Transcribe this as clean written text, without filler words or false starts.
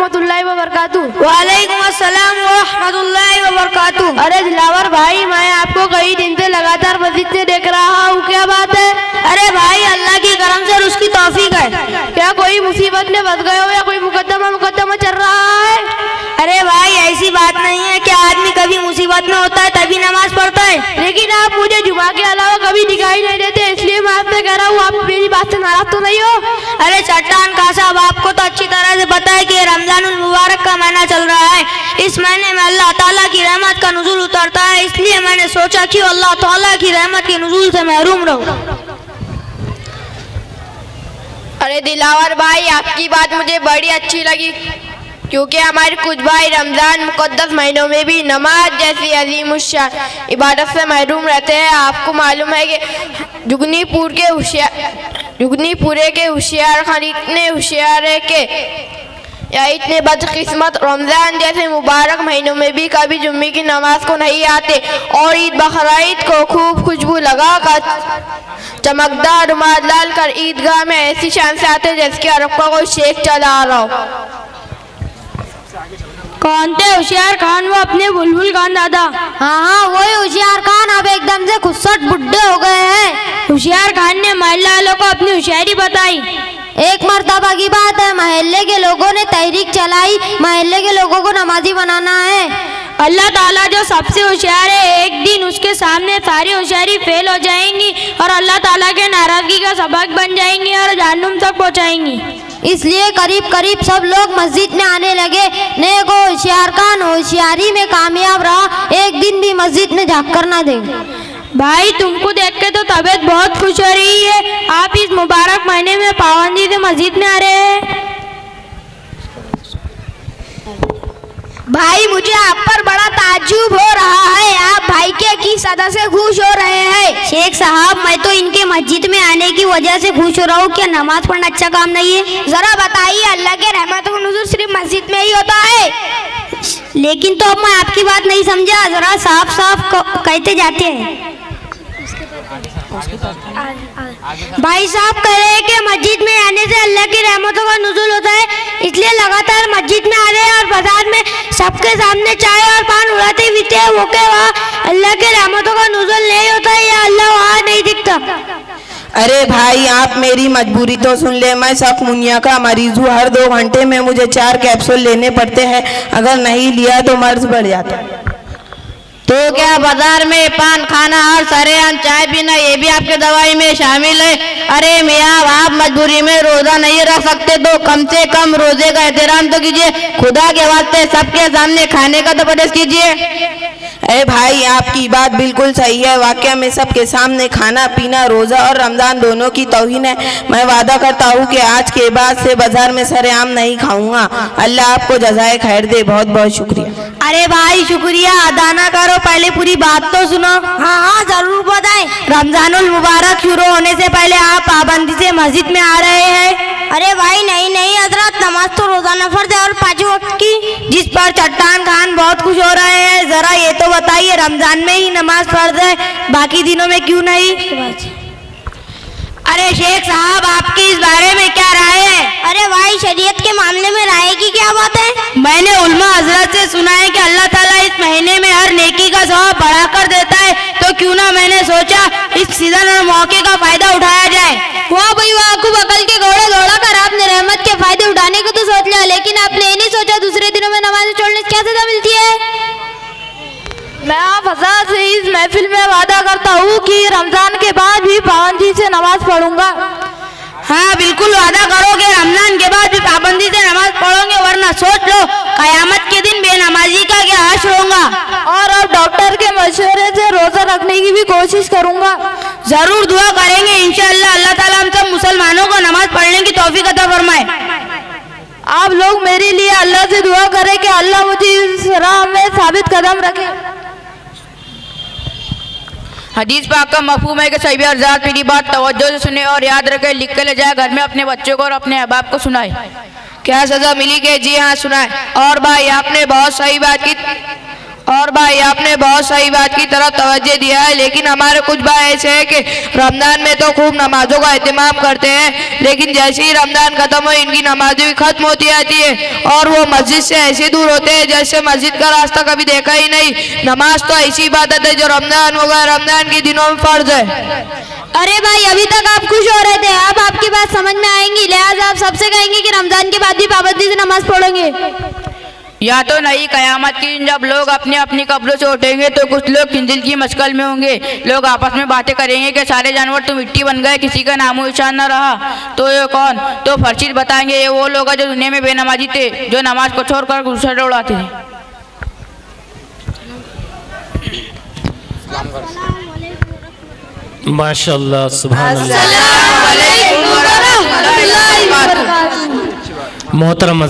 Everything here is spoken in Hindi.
रहमतुल्लाहि व बरकातुहू। वालेकुम अस्सलाम व रहमतुल्लाहि व बरकातुहू। अरे दिलावर भाई, मैं आपको कई दिन से लगातार मस्जिद से देख रहा हूँ, क्या बात है? अरे भाई, अल्लाह की करम से और उसकी तौफीक है। क्या कोई मुसीबत में फंस गए हो या कोई मुकद्दमा चल रहा है? अरे भाई, ऐसी बात नहीं है कि आदमी कभी मुसीबत में होता है तभी नमाज पढ़ता है। लेकिन आप मुझे जुमा के अलावा कभी दिखाई नहीं देते, इसलिए मैं आपसे कह रहा हूँ, आप मेरी बात से नाराज तो नहीं हो? अरे चट्टान का साहब, आपको तो अच्छी तरह से पता है कि रमजानुल मुबारक का महीना चल रहा है। इस महीने में अल्लाह ताला की रहमत का नुज़ूल उतरता है, इसलिए मैंने सोचा कि अल्लाह ताला की रहमत के नुज़ूल से महरूम रहूं। अरे दिलावर भाई, आपकी बात मुझे बड़ी अच्छी लगी, क्योंकि हमारे कुछ भाई रमज़ान मुक़द्दस महीनों में भी नमाज जैसी अज़ीमुश्शान इबादत से महरूम रहते हैं। आपको मालूम है कि जुगनीपुरे के होशियार खान इतने होशियार है कि या इतने बदकिस्मत रमज़ान जैसे मुबारक महीनों में भी कभी जुम्मे की नमाज को नहीं आते और ईद बकरीद को खूब खुशबू लगाकर चमकदार रुमाल डाल कर ईदगाह में ऐसी शान से आते जैसे कि अरब का कोई शेख चला रहा हो। कौन थे होशियार खान? वो अपने बुलबुल खान दादा। हाँ, वही होशियार खान अब एकदम से खुसट बुड्ढे हो गए हैं। होशियार खान ने मोहल्ले वालों को अपनी होशियारी बताई। एक मर्तबा की बात है, मोहल्ले के लोगों ने तहरीक चलाई, मोहल्ले के लोगों को नमाजी बनाना है। अल्लाह ताला जो सबसे होशियार है, एक दिन उसके सामने सारी होशियारी फेल हो जाएंगी और अल्लाह ताला के नाराजगी का सबक बन जाएंगी और जहन्नुम तक पहुंचाएंगी। इसलिए करीब करीब सब लोग मस्जिद में आने लगे। नेको होशियार खान होशियारी में कामयाब रहा, एक दिन भी मस्जिद में झाँक कर ना दे। भाई, तुमको देख के तो तबीयत बहुत खुश हो रही है। आप इस मुबारक महीने में पाबंदी से मस्जिद में आ रहे हैं। भाई, मुझे आप पर बड़ा ताज्जुब हो रहा है, आप भाई के किस अदा से खुश हो रहे हैं? शेख साहब, मैं तो इनके मस्जिद में आने की वजह से खुश हो रहा हूँ। क्या नमाज पढ़ना अच्छा काम नहीं है? जरा बताइए, अल्लाह के रहमत का नुज़ूल सिर्फ मस्जिद में ही होता है? लेकिन तो अब मैं आपकी बात नहीं समझा, जरा साफ साफ कहते जाते हैं। भाई साहब कह रहे हैं कि मस्जिद में आने से अल्लाह की रहमतों का नुज़ूल होता है, इसलिए लगातार मस्जिद में आ रहे हैं और बाजार में सबके सामने चाय और पान उड़ाते फिरते हैं। वो क्या वहाँ अल्लाह के रहमतों का नुज़ूल नहीं होता है या अल्लाह वहाँ नहीं दिखता? अरे भाई, आप मेरी मजबूरी तो सुन ले। मैं सख्त का मरीज हूँ, हर 2 घंटे में मुझे 4 कैप्सूल लेने पड़ते हैं, अगर नहीं लिया तो मर्ज बढ़ जाता है। तो क्या बाजार में पान खाना और सरेआम चाय पीना ये भी आपके दवाई में शामिल है? अरे मियाँ, आप मजबूरी में रोजा नहीं रख सकते तो कम से कम रोजे का एहतराम तो कीजिए। खुदा के वास्ते सबके सामने खाने का तो परहेज कीजिए। अरे भाई, आपकी बात बिल्कुल सही है। वाकया में सबके सामने खाना पीना रोजा और रमजान दोनों की तौहीन है। मैं वादा करता हूँ कि आज के बाद से बाजार में सरेआम नहीं खाऊंगा। अल्लाह आपको जज़ाए खैर दे। बहुत बहुत शुक्रिया। अरे भाई, शुक्रिया अदा ना करो, पहले पूरी बात तो सुनो। हाँ, जरूर बताएं। रमजानुल मुबारक शुरू होने से पहले आप पाबंदी से मस्जिद में आ रहे हैं? अरे भाई, नहीं हजरत, नमाज तो रोजाना फर्ज है और 5 वक्त की, जिस पर चट्टान खान बहुत खुश हो रहे हैं। जरा ये तो बताइए, रमजान में ही नमाज फर्ज है, बाकी दिनों में क्यों नहीं? अरे शेख साहब, आपकी इस बारे में क्या राय है? अरे भाई, शरीयत के मामले में राय की क्या बात है? मैंने उलमा हजरत से सुना है कि अल्लाह ताला इस महीने में हर नेकी का सवाब बढ़ा कर देता है, तो क्यों ना मैंने सोचा इस सीजन और मौके का फायदा उठाया जाए। वाह भाई वाह, खूब अकल के घोड़े दौड़ा कर आपने रहमत के फायदे उठाने को तो सोच लिया, लेकिन आपने ये नहीं सोचा दूसरे दिनों में नमाज छोड़ने से क्या सजा मिलती है। मैं आप हज़रत से इस महफिल में वादा करता हूँ कि रमज़ान के बाद भी पाबंदी से नमाज पढ़ूंगा। हाँ, बिल्कुल वादा करोगे, रमजान के बाद भी पाबंदी से नमाज पढ़ोगे, वरना सोच लो कयामत के दिन बेनमाजी का क्या हाशर होगा। और अब डॉक्टर के मशवरे से रोजा रखने की भी कोशिश करूंगा। जरूर दुआ करेंगे इंशाअल्लाह। अल्लाह ताला हम सब मुसलमानों को नमाज पढ़ने की तौफीक अता फरमाए। आप लोग मेरे लिए अल्लाह से दुआ करें कि अल्लाह मुझे इस राह में साबित कदम रखे। हदीस पाक का मफहूम है कि सभी हज़रात मेरी बात तवज्जो से सुने और याद रखे, लिख के ले जाए, घर में अपने बच्चों को और अपने अहबाब को सुनाए। क्या सज़ा मिली? के जी हाँ सुनाए। और भाई, आपने बहुत सही बात की। और भाई आपने बहुत सही बात की तरफ तवज्जो दिया है, लेकिन हमारे कुछ भाई ऐसे हैं कि रमजान में तो खूब नमाजों का एहतमाम करते हैं, लेकिन जैसे ही रमजान खत्म हो इनकी नमाजें भी खत्म होती जाती है और वो मस्जिद से ऐसे दूर होते हैं जैसे मस्जिद का रास्ता कभी देखा ही नहीं। नमाज तो ऐसी इबादत है जो रमजान होगा रमजान के दिनों में फर्ज है। अरे भाई अभी तक आप खुश हो रहे थे, अब आपकी बात समझ में आएंगी, लिहाजा आप सबसे कहेंगे कि रमजान के बाद भी पाबंदी से नमाज पढ़ेंगे। या तो नहीं, कयामत की दिन जब लोग अपनी अपनी कब्रों से उठेंगे तो कुछ लोग खिंजिल की मशक्ल में होंगे। लोग आपस में बातें करेंगे कि सारे जानवर तो मिट्टी बन गए, किसी का नामो निशान न रहा। तो ये कौन? तो फरशीद बताएंगे ये वो लोग हैं जो दुनिया में बेनमाजी थे, जो नमाज को छोड़कर गुस्सा उड़ाते थे। माशाअल्लाह, सुभान अल्लाह। मोहतरम